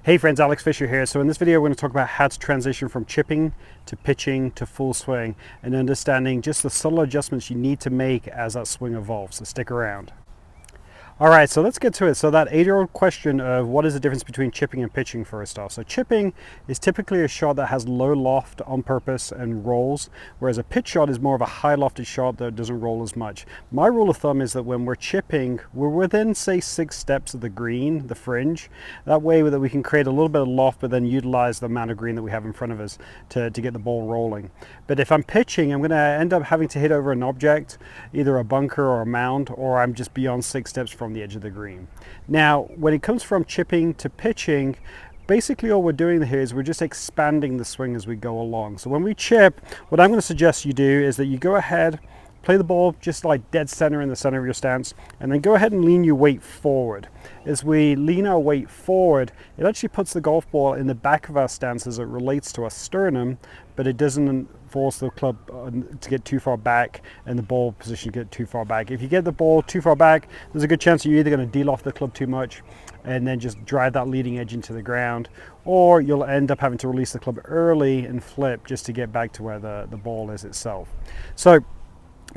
Hey friends, Alex Fisher here. So in this video we're going to talk about how to transition from chipping to pitching to full swing and understanding just the subtle adjustments you need to make as that swing evolves. So stick around. Alright, so let's get to it. So that age-old question of what is the difference between chipping and pitching first off. So chipping is typically a shot that has low loft on purpose and rolls, whereas a pitch shot is more of a high lofted shot that doesn't roll as much. My rule of thumb is that when we're chipping, we're within say 6 steps of the green, the fringe. That way that we can create a little bit of loft but then utilize the amount of green that we have in front of us to get the ball rolling. But if I'm pitching, I'm going to end up having to hit over an object, either a bunker or a mound, or I'm just beyond 6 steps from the edge of the green. Now, when it comes from chipping to pitching, basically all we're doing here is we're just expanding the swing as we go along. So when we chip, what I'm going to suggest you do is that you go ahead, play the ball just like dead center in the center of your stance, and then go ahead and lean your weight forward. As we lean our weight forward, it actually puts the golf ball in the back of our stance as it relates to our sternum, but it doesn't force the club to get too far back and the ball position to get too far back. If you get the ball too far back, there's a good chance you're either going to de-loft the club too much and then just drive that leading edge into the ground, or you'll end up having to release the club early and flip just to get back to where the ball is itself. So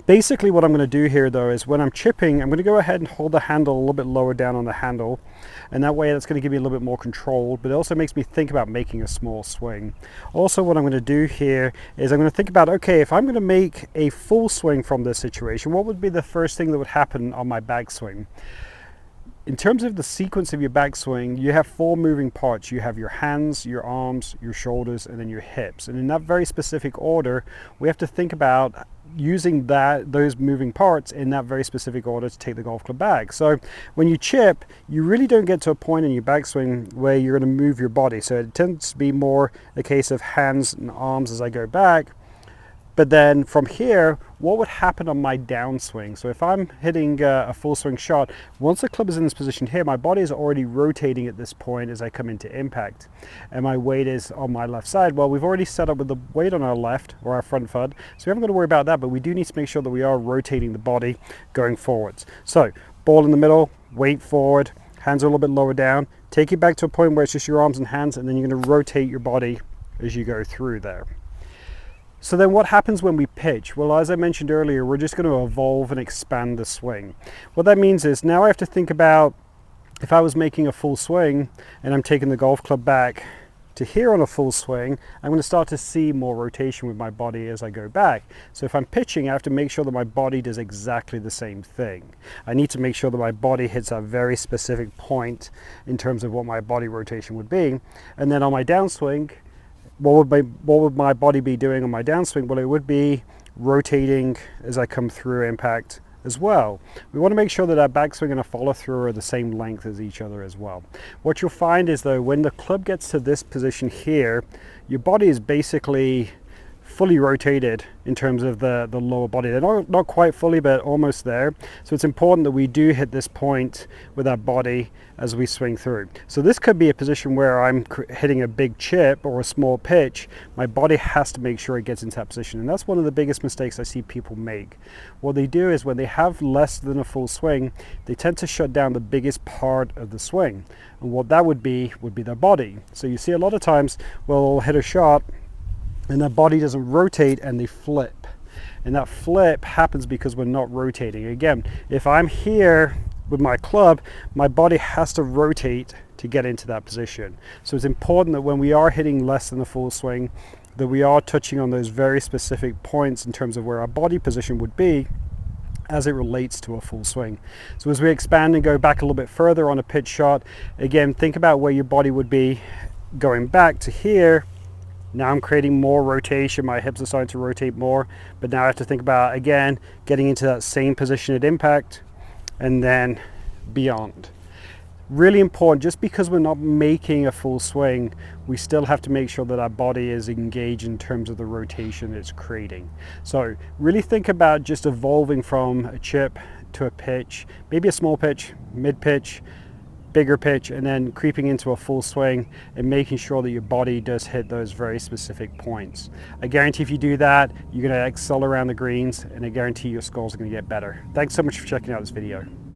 basically what I'm going to do here though is when I'm chipping, I'm going to go ahead and hold the handle a little bit lower down on the handle, and that way that's going to give me a little bit more control, but it also makes me think about making a small swing. Also what I'm going to do here is I'm going to think about, okay, if I'm going to make a full swing from this situation, what would be the first thing that would happen on my backswing? In terms of the sequence of your backswing, you have 4 moving parts. You have your hands, your arms, your shoulders, and then your hips. And in that very specific order, we have to think about using those moving parts in that very specific order to take the golf club back. So when you chip, you really don't get to a point in your backswing where you're going to move your body. So it tends to be more a case of hands and arms as I go back. But then from here, what would happen on my downswing? So if I'm hitting a full swing shot, once the club is in this position here, my body is already rotating at this point as I come into impact. And my weight is on my left side. Well, we've already set up with the weight on our left, or our front foot, so we haven't got to worry about that, but we do need to make sure that we are rotating the body going forwards. So ball in the middle, weight forward, hands are a little bit lower down, take it back to a point where it's just your arms and hands, and then you're going to rotate your body as you go through there. So then what happens when we pitch? Well, as I mentioned earlier, we're just going to evolve and expand the swing. What that means is now I have to think about, if I was making a full swing and I'm taking the golf club back to here on a full swing, I'm going to start to see more rotation with my body as I go back. So if I'm pitching, I have to make sure that my body does exactly the same thing. I need to make sure that my body hits a very specific point in terms of what my body rotation would be. And then on my downswing, what would my body be doing on my downswing? Well, it would be rotating as I come through impact as well. We want to make sure that our backswing and our follow through are the same length as each other as well. What you'll find is though, when the club gets to this position here, your body is basically fully rotated in terms of the lower body. They're not quite fully, but almost there. So it's important that we do hit this point with our body as we swing through. So this could be a position where I'm hitting a big chip or a small pitch. My body has to make sure it gets into that position. And that's one of the biggest mistakes I see people make. What they do is when they have less than a full swing, they tend to shut down the biggest part of the swing. And what that would be their body. So you see a lot of times, well, they'll hit a shot and their body doesn't rotate and they flip. And that flip happens because we're not rotating. Again, if I'm here with my club, my body has to rotate to get into that position. So it's important that when we are hitting less than a full swing, that we are touching on those very specific points in terms of where our body position would be as it relates to a full swing. So as we expand and go back a little bit further on a pitch shot, again, think about where your body would be going back to here. Now I'm creating more rotation, my hips are starting to rotate more, but now I have to think about, again, getting into that same position at impact and then beyond. Really important, just because we're not making a full swing, we still have to make sure that our body is engaged in terms of the rotation it's creating. So really think about just evolving from a chip to a pitch, maybe a small pitch, mid pitch, bigger pitch, and then creeping into a full swing and making sure that your body does hit those very specific points. I guarantee if you do that, you're going to excel around the greens, and I guarantee your scores are going to get better. Thanks so much for checking out this video.